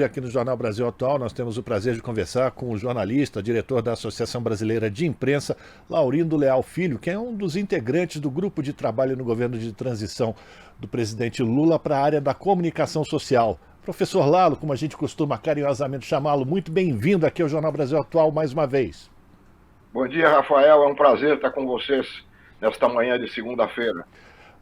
Aqui no Jornal Brasil Atual, nós temos o prazer de conversar com o jornalista, diretor da Associação Brasileira de Imprensa, Laurindo Leal Filho, que é um dos integrantes do grupo de trabalho no governo de transição do presidente Lula para a área da comunicação social. Professor Lalo, como a gente costuma carinhosamente chamá-lo, muito bem-vindo aqui ao Jornal Brasil Atual mais uma vez. Bom dia, Rafael. É um prazer estar com vocês nesta manhã de segunda-feira.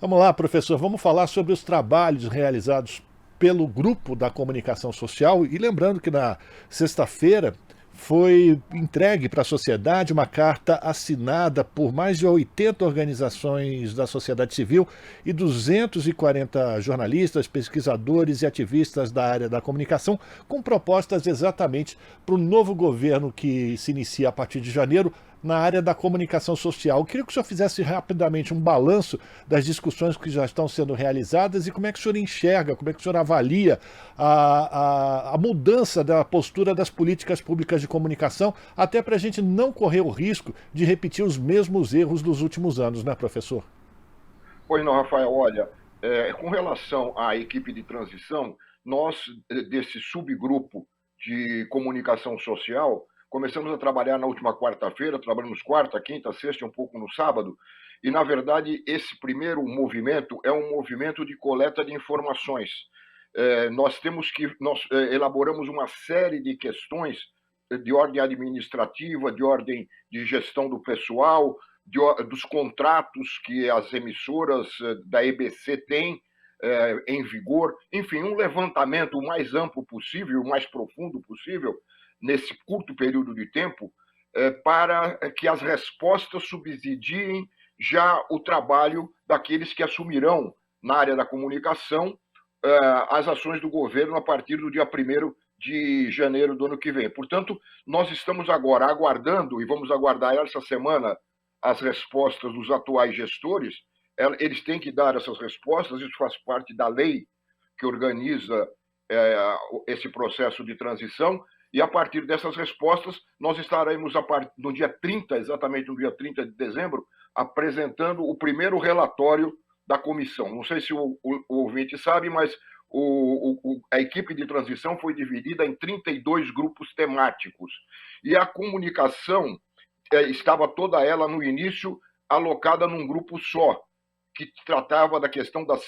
Vamos lá, professor, vamos falar sobre os trabalhos realizados pelo Grupo da Comunicação Social e lembrando que na sexta-feira foi entregue para a sociedade uma carta assinada por mais de 80 organizações da sociedade civil e 240 jornalistas, pesquisadores e ativistas da área da comunicação com propostas exatamente para o novo governo que se inicia a partir de janeiro na área da comunicação social. Eu queria que o senhor fizesse rapidamente um balanço das discussões que já estão sendo realizadas e como é que o senhor enxerga, como é que o senhor avalia a mudança da postura das políticas públicas de comunicação, até para a gente não correr o risco de repetir os mesmos erros dos últimos anos, né, professor? Pois não, Rafael, olha, com relação à equipe de transição, nós, desse subgrupo de comunicação social, começamos a trabalhar na última quarta-feira, trabalhamos quarta, quinta, sexta e um pouco no sábado, e, na verdade, esse primeiro movimento é um movimento de coleta de informações. Nós elaboramos uma série de questões de ordem administrativa, de ordem de gestão do pessoal, dos contratos que as emissoras da EBC têm em vigor, enfim, um levantamento o mais amplo possível, o mais profundo possível, nesse curto período de tempo, para que as respostas subsidiem já o trabalho daqueles que assumirão na área da comunicação as ações do governo a partir do dia 1º de janeiro do ano que vem. Portanto, nós estamos agora aguardando, e vamos aguardar essa semana, as respostas dos atuais gestores. Eles têm que dar essas respostas, isso faz parte da lei que organiza esse processo de transição, e a partir dessas respostas, nós estaremos, no dia 30, exatamente no dia 30 de dezembro, apresentando o primeiro relatório da comissão. Não sei se o ouvinte sabe, mas a equipe de transição foi dividida em 32 grupos temáticos. E a comunicação estava toda ela, no início, alocada num grupo só, que tratava da questão das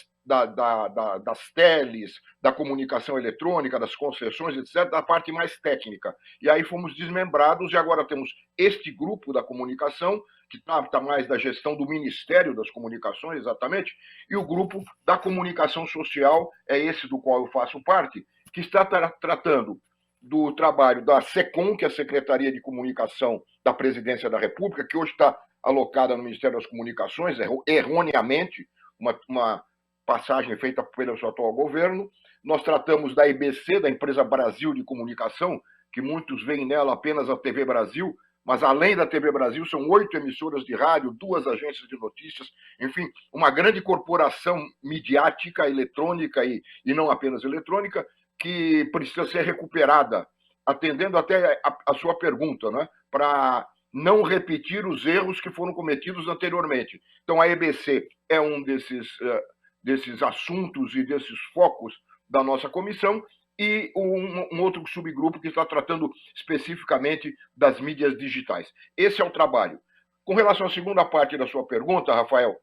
teles, da comunicação eletrônica, das concessões, etc., da parte mais técnica. E aí fomos desmembrados e agora temos este grupo da comunicação, que trata mais da gestão do Ministério das Comunicações, exatamente, e o grupo da comunicação social, é esse do qual eu faço parte, que está tratando do trabalho da SECOM, que é a Secretaria de Comunicação da Presidência da República, que hoje está alocada no Ministério das Comunicações, erroneamente, uma passagem feita pelo seu atual governo. Nós tratamos da EBC, da Empresa Brasil de Comunicação, que muitos veem nela apenas a TV Brasil, mas além da TV Brasil, são 8 emissoras de rádio, 2 agências de notícias, enfim, uma grande corporação midiática, eletrônica e não apenas eletrônica, que precisa ser recuperada, atendendo até a sua pergunta, né? Para não repetir os erros que foram cometidos anteriormente. Então, a EBC é um desses assuntos e desses focos da nossa comissão, e um outro subgrupo que está tratando especificamente das mídias digitais. Esse é o trabalho. Com relação à segunda parte da sua pergunta, Rafael,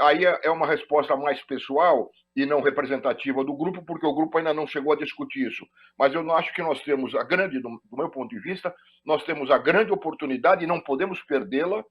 aí é uma resposta mais pessoal e não representativa do grupo, porque o grupo ainda não chegou a discutir isso. Mas eu não acho que nós temos do meu ponto de vista, nós temos a grande oportunidade, e não podemos perdê-la,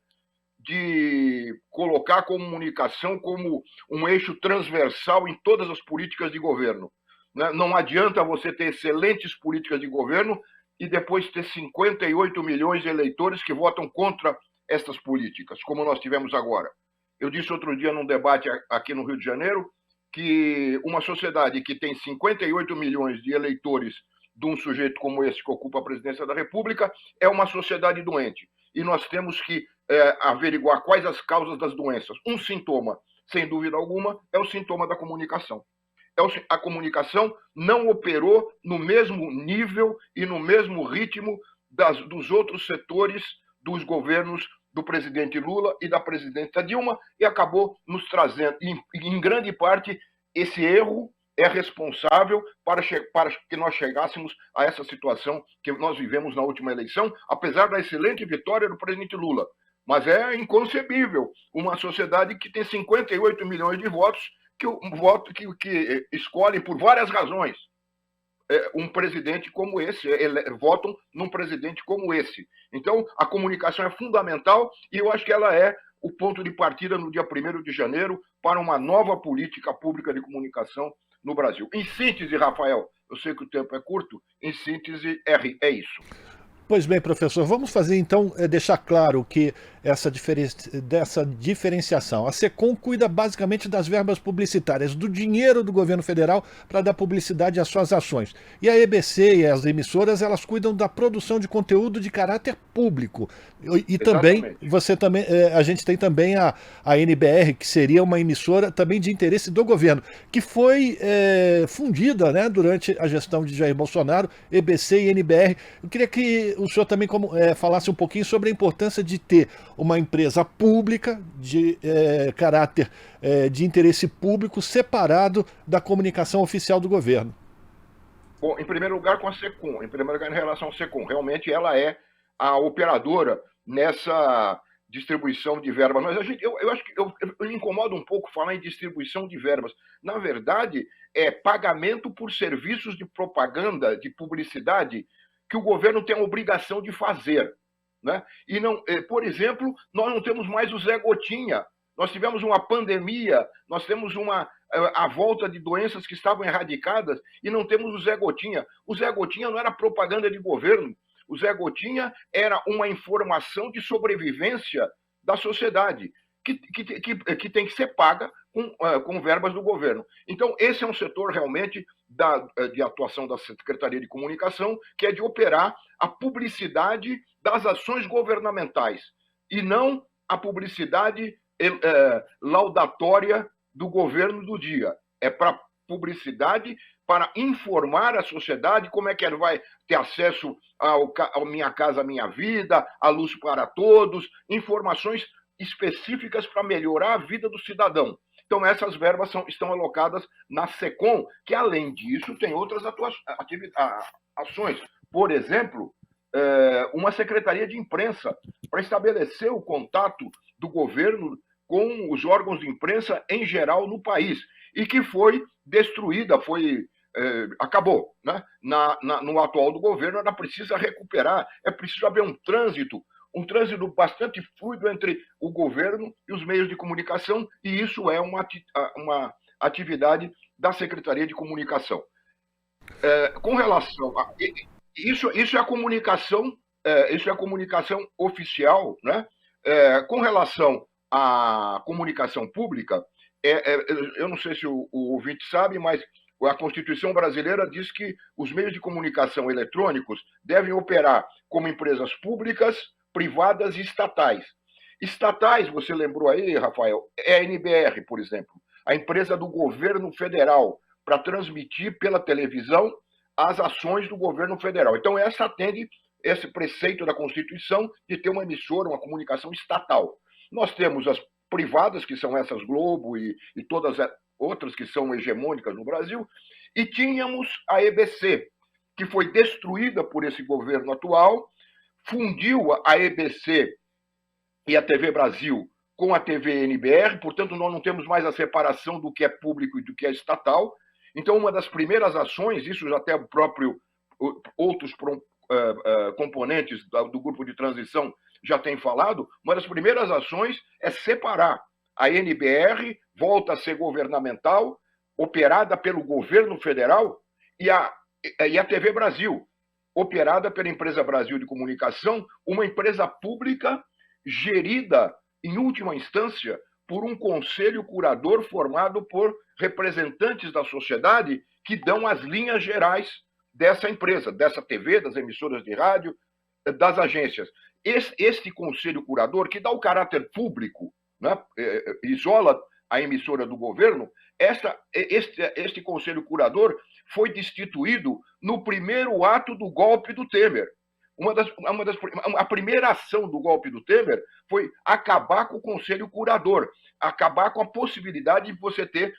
de colocar a comunicação como um eixo transversal em todas as políticas de governo. Não adianta você ter excelentes políticas de governo e depois ter 58 milhões de eleitores que votam contra estas políticas, como nós tivemos agora. Eu disse outro dia num debate aqui no Rio de Janeiro que uma sociedade que tem 58 milhões de eleitores de um sujeito como esse que ocupa a presidência da República é uma sociedade doente. E nós temos que averiguar quais as causas das doenças. Um sintoma, sem dúvida alguma, é o sintoma da comunicação. A comunicação não operou no mesmo nível e no mesmo ritmo dos outros setores dos governos do presidente Lula e da presidenta Dilma, e acabou nos trazendo, em grande parte, esse erro é responsável para que nós chegássemos a essa situação que nós vivemos na última eleição, apesar da excelente vitória do presidente Lula. Mas é inconcebível uma sociedade que tem 58 milhões de votos que escolhem por várias razões um presidente como esse, votam num presidente como esse. Então, a comunicação é fundamental e eu acho que ela é o ponto de partida no dia 1º de janeiro para uma nova política pública de comunicação no Brasil. Em síntese, Rafael, eu sei que o tempo é curto, em síntese é isso. Pois bem, professor, vamos fazer então, deixar claro que dessa diferenciação. A SECOM cuida basicamente das verbas publicitárias, do dinheiro do governo federal para dar publicidade às suas ações. E a EBC e as emissoras, elas cuidam da produção de conteúdo de caráter público. E também, a gente tem também a NBR, que seria uma emissora também de interesse do governo, que foi fundida, né, durante a gestão de Jair Bolsonaro, EBC e NBR. Eu queria que o senhor também falasse um pouquinho sobre a importância de ter uma empresa pública de caráter de interesse público separado da comunicação oficial do governo. Bom, em primeiro lugar com a SECOM, em relação à SECOM, realmente ela é a operadora nessa distribuição de verbas. Mas eu acho que eu me incomodo um pouco falar em distribuição de verbas. Na verdade, é pagamento por serviços de propaganda, de publicidade, que o governo tem a obrigação de fazer. Né? E não, por exemplo, nós não temos mais o Zé Gotinha. Nós tivemos uma pandemia, nós temos a volta de doenças que estavam erradicadas e não temos o Zé Gotinha. O Zé Gotinha não era propaganda de governo. O Zé Gotinha era uma informação de sobrevivência da sociedade, que tem que ser paga com verbas do governo. Então, esse é um setor realmente de atuação da Secretaria de Comunicação, que é de operar a publicidade das ações governamentais, e não a publicidade laudatória do governo do dia. É para publicidade, para informar a sociedade como é que ela vai ter acesso ao Minha Casa Minha Vida, a luz para todos, informações específicas para melhorar a vida do cidadão. Então, essas verbas estão alocadas na SECOM, que, além disso, tem outras ações. Por exemplo, uma secretaria de imprensa para estabelecer o contato do governo com os órgãos de imprensa em geral no país, e que foi destruída, acabou. Né? No atual do governo, ela precisa recuperar, é preciso haver um trânsito bastante fluido entre o governo e os meios de comunicação, e isso é uma atividade da Secretaria de Comunicação. Com relação a... Isso é a comunicação, oficial, né? Com relação à comunicação pública, eu não sei se o ouvinte sabe, mas a Constituição brasileira diz que os meios de comunicação eletrônicos devem operar como empresas públicas, privadas e estatais. Estatais, você lembrou aí, Rafael, é a NBR, por exemplo, a empresa do governo federal para transmitir pela televisão as ações do governo federal. Então, essa atende esse preceito da Constituição de ter uma emissora, uma comunicação estatal. Nós temos as privadas, que são essas Globo e todas as outras que são hegemônicas no Brasil, e tínhamos a EBC, que foi destruída por esse governo atual, fundiu a EBC e a TV Brasil com a TV NBR, portanto, nós não temos mais a separação do que é público e do que é estatal. Então, uma das primeiras ações, isso já até outros componentes do grupo de transição já têm falado, uma das primeiras ações é separar. A NBR volta a ser governamental, operada pelo governo federal, e a TV Brasil, operada pela Empresa Brasil de Comunicação, uma empresa pública gerida, em última instância, por um conselho curador formado por representantes da sociedade que dão as linhas gerais dessa empresa, dessa TV, das emissoras de rádio, das agências. Este conselho curador, que dá o caráter público, né, isola a emissora do governo, este conselho curador foi destituído no primeiro ato do golpe do Temer. A primeira ação do golpe do Temer foi acabar com o conselho curador, acabar com a possibilidade de você ter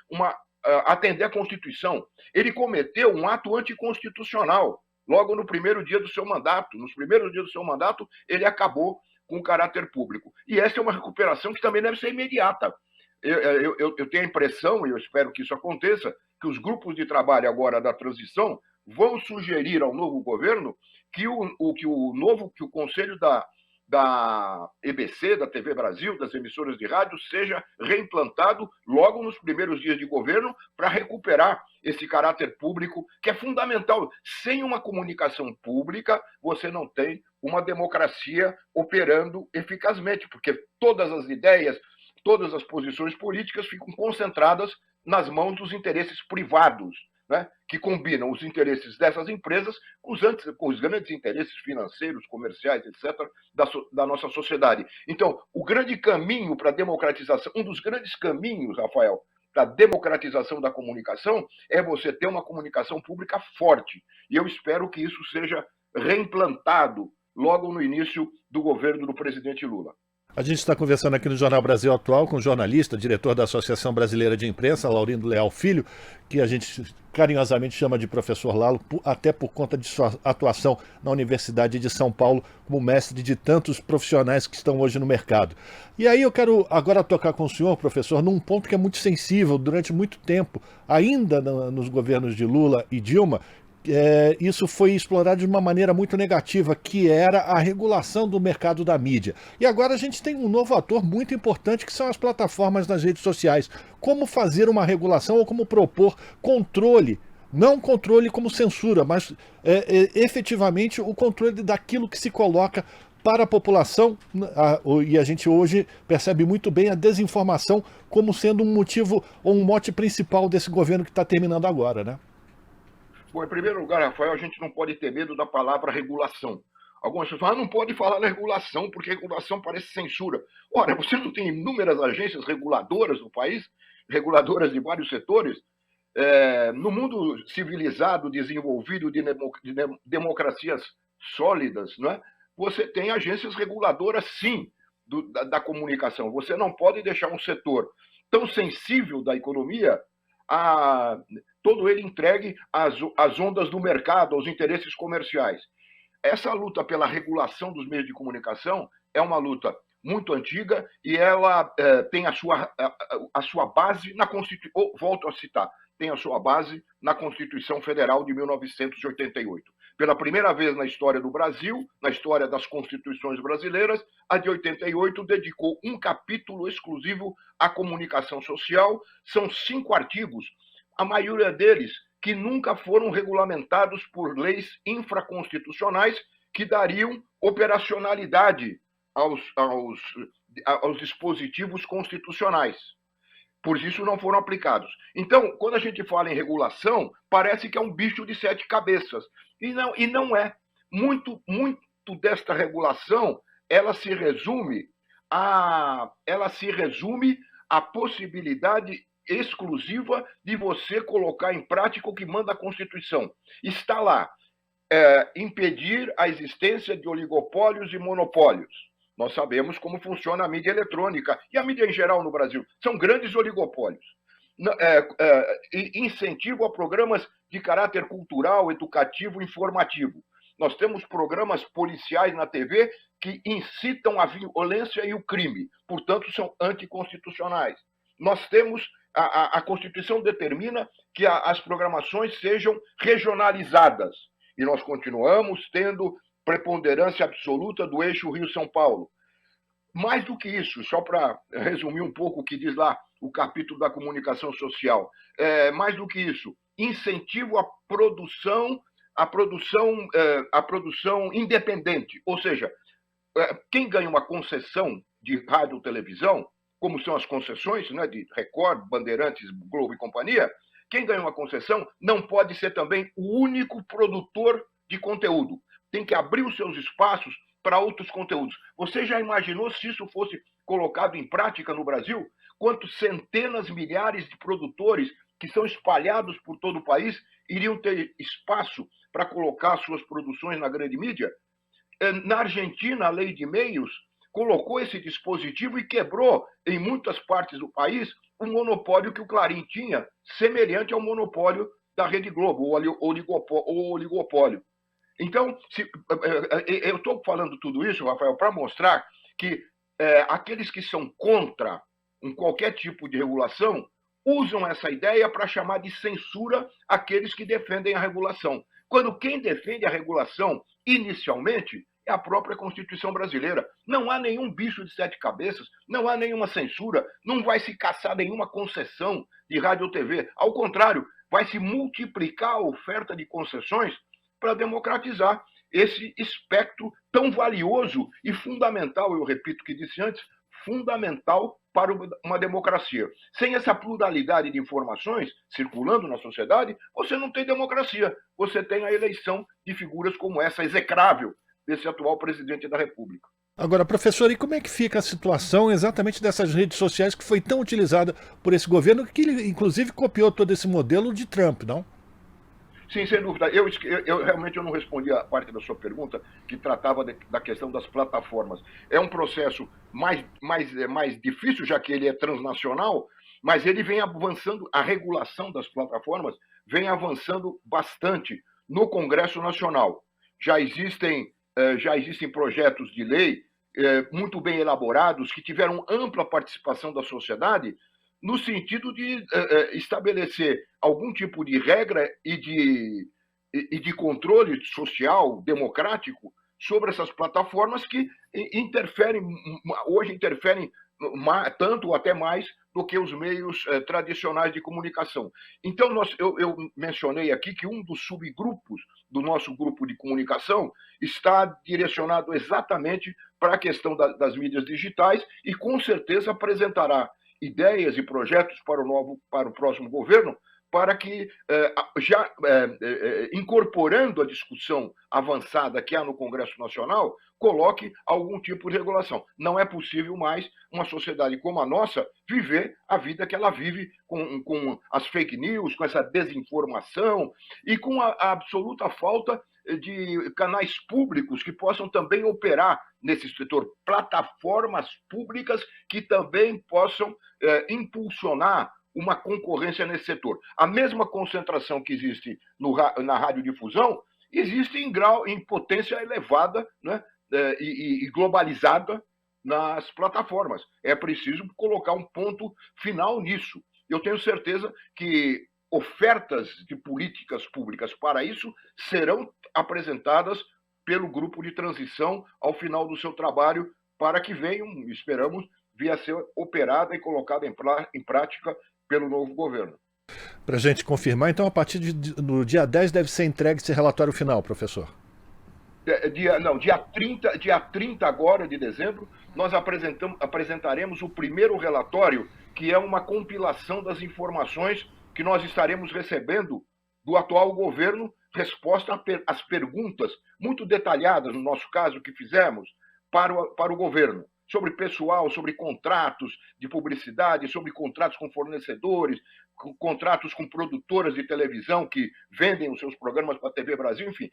atender à Constituição. Ele cometeu um ato anticonstitucional logo no primeiro dia do seu mandato. Nos primeiros dias do seu mandato, ele acabou com o caráter público. E essa é uma recuperação que também deve ser imediata. Eu tenho a impressão, e eu espero que isso aconteça, que os grupos de trabalho agora da transição vão sugerir ao novo governo que o Conselho da EBC, da TV Brasil, das emissoras de rádio, seja reimplantado logo nos primeiros dias de governo para recuperar esse caráter público, que é fundamental. Sem uma comunicação pública, você não tem uma democracia operando eficazmente, porque todas as ideias, todas as posições políticas ficam concentradas nas mãos dos interesses privados, né, que combinam os interesses dessas empresas com os grandes interesses financeiros, comerciais, etc., da nossa sociedade. Então, o grande caminho para a democratização, um dos grandes caminhos, Rafael, para a democratização da comunicação é você ter uma comunicação pública forte. E eu espero que isso seja reimplantado logo no início do governo do presidente Lula. A gente está conversando aqui no Jornal Brasil Atual com o jornalista, diretor da Associação Brasileira de Imprensa, Laurindo Leal Filho, que a gente carinhosamente chama de professor Lalo, até por conta de sua atuação na Universidade de São Paulo como mestre de tantos profissionais que estão hoje no mercado. E aí eu quero agora tocar com o senhor, professor, num ponto que é muito sensível durante muito tempo, ainda nos governos de Lula e Dilma. Isso foi explorado de uma maneira muito negativa, que era a regulação do mercado da mídia. E agora a gente tem um novo ator muito importante, que são as plataformas nas redes sociais. Como fazer uma regulação ou como propor controle, não controle como censura, mas efetivamente o controle daquilo que se coloca para a população, e a gente hoje percebe muito bem a desinformação como sendo um motivo ou um mote principal desse governo que está terminando agora, né? Bom, em primeiro lugar, Rafael, a gente não pode ter medo da palavra regulação. Algumas pessoas falam, não pode falar na regulação, porque regulação parece censura. Ora, você não tem inúmeras agências reguladoras no país, reguladoras de vários setores? No mundo civilizado, desenvolvido, de democracias sólidas, não é? Você tem agências reguladoras, sim, da comunicação. Você não pode deixar um setor tão sensível da economia todo ele entregue às ondas do mercado, aos interesses comerciais. Essa luta pela regulação dos meios de comunicação é uma luta muito antiga e ela tem a sua base na Constituição, volto a citar, tem a sua base na Constituição Federal de 1988. Pela primeira vez na história do Brasil, na história das constituições brasileiras, a de 88 dedicou um capítulo exclusivo à comunicação social. São 5 artigos, a maioria deles que nunca foram regulamentados por leis infraconstitucionais que dariam operacionalidade aos dispositivos constitucionais. Por isso não foram aplicados. Então, quando a gente fala em regulação, parece que é um bicho de 7 cabeças. E não é. Muito desta regulação, ela se resume à possibilidade exclusiva de você colocar em prática o que manda a Constituição. Está lá, impedir a existência de oligopólios e monopólios. Nós sabemos como funciona a mídia eletrônica e a mídia em geral no Brasil. São grandes oligopólios. Incentivo a programas de caráter cultural, educativo, informativo. Nós temos programas policiais na TV que incitam a violência e o crime, portanto, são anticonstitucionais. Nós temos, a Constituição determina que as programações sejam regionalizadas, e nós continuamos tendo preponderância absoluta do eixo Rio-São Paulo. Mais do que isso, só para resumir um pouco o que diz lá o capítulo da comunicação social, mais do que isso, incentivo à produção independente, ou seja, quem ganha uma concessão de rádio ou televisão, como são as concessões, né, de Record, Bandeirantes, Globo e companhia, quem ganha uma concessão não pode ser também o único produtor de conteúdo. Tem que abrir os seus espaços para outros conteúdos. Você já imaginou se isso fosse colocado em prática no Brasil? Quantos centenas, milhares de produtores que são espalhados por todo o país iriam ter espaço para colocar suas produções na grande mídia? Na Argentina, a lei de meios colocou esse dispositivo e quebrou, em muitas partes do país, o monopólio que o Clarim tinha, semelhante ao monopólio da Rede Globo, o oligopólio. Então, eu estou falando tudo isso, Rafael, para mostrar que aqueles que são contra qualquer tipo de regulação usam essa ideia para chamar de censura aqueles que defendem a regulação. Quando quem defende a regulação, inicialmente, é a própria Constituição brasileira. Não há nenhum bicho de 7 cabeças, não há nenhuma censura, não vai se caçar nenhuma concessão de rádio ou TV. Ao contrário, vai se multiplicar a oferta de concessões para democratizar esse espectro tão valioso e fundamental, eu repito o que disse antes, fundamental para uma democracia. Sem essa pluralidade de informações circulando na sociedade, você não tem democracia. Você tem a eleição de figuras como essa, execrável, desse atual presidente da República. Agora, professor, e como é que fica a situação exatamente dessas redes sociais que foi tão utilizada por esse governo, que inclusive copiou todo esse modelo de Trump, não? Sim, sem dúvida. Eu realmente não respondi a parte da sua pergunta, que tratava da questão das plataformas. É um processo mais difícil, já que ele é transnacional, mas ele vem avançando, a regulação das plataformas vem avançando bastante no Congresso Nacional. Já existem projetos de lei muito bem elaborados, que tiveram ampla participação da sociedade, no sentido de estabelecer algum tipo de regra e de controle social, democrático, sobre essas plataformas que hoje interferem tanto ou até mais do que os meios tradicionais de comunicação. Então, eu mencionei aqui que um dos subgrupos do nosso grupo de comunicação está direcionado exatamente para a questão das mídias digitais e, com certeza, apresentará ideias e projetos para o próximo governo, para que, incorporando a discussão avançada que há no Congresso Nacional, coloque algum tipo de regulação. Não é possível mais uma sociedade como a nossa viver a vida que ela vive com as fake news, com essa desinformação e com a absoluta falta de canais públicos que possam também operar nesse setor, plataformas públicas que também possam impulsionar uma concorrência nesse setor. A mesma concentração que existe na radiodifusão existe em potência elevada, né, e globalizada nas plataformas. É preciso colocar um ponto final nisso. Eu tenho certeza que ofertas de políticas públicas para isso serão apresentadas pelo grupo de transição ao final do seu trabalho, para que venham, esperamos, vir a ser operada e colocada em prática pelo novo governo. Para a gente confirmar, então, a partir do dia 10 deve ser entregue esse relatório final, professor? Dia 30 agora de dezembro, nós apresentaremos o primeiro relatório, que é uma compilação das informações que nós estaremos recebendo do atual governo, resposta às perguntas muito detalhadas, no nosso caso, que fizemos para o governo, sobre pessoal, sobre contratos de publicidade, sobre contratos com fornecedores, contratos com produtoras de televisão que vendem os seus programas para a TV Brasil, enfim.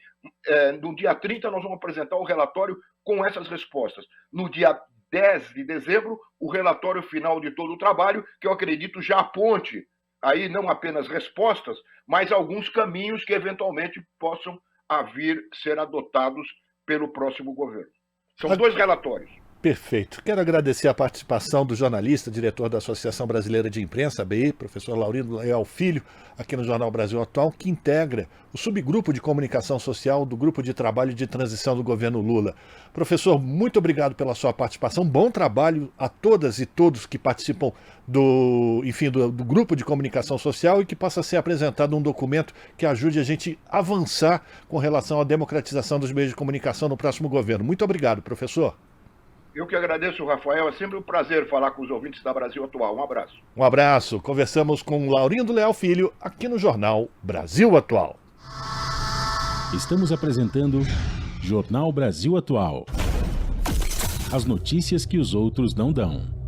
No dia 30 nós vamos apresentar o relatório com essas respostas. No dia 10 de dezembro, o relatório final de todo o trabalho, que eu acredito já aponte aí não apenas respostas, mas alguns caminhos que eventualmente possam vir ser adotados pelo próximo governo. São 2 relatórios. Perfeito. Quero agradecer a participação do jornalista, diretor da Associação Brasileira de Imprensa, ABI, professor Laurindo Leal Filho, aqui no Jornal Brasil Atual, que integra o subgrupo de comunicação social do Grupo de Trabalho de Transição do governo Lula. Professor, muito obrigado pela sua participação. Bom trabalho a todas e todos que participam do Grupo de Comunicação Social, e que possa ser apresentado um documento que ajude a gente a avançar com relação à democratização dos meios de comunicação no próximo governo. Muito obrigado, professor. Eu que agradeço, Rafael. É sempre um prazer falar com os ouvintes da Brasil Atual. Um abraço. Um abraço. Conversamos com Laurindo Leal Filho, aqui no Jornal Brasil Atual. Estamos apresentando Jornal Brasil Atual. As notícias que os outros não dão.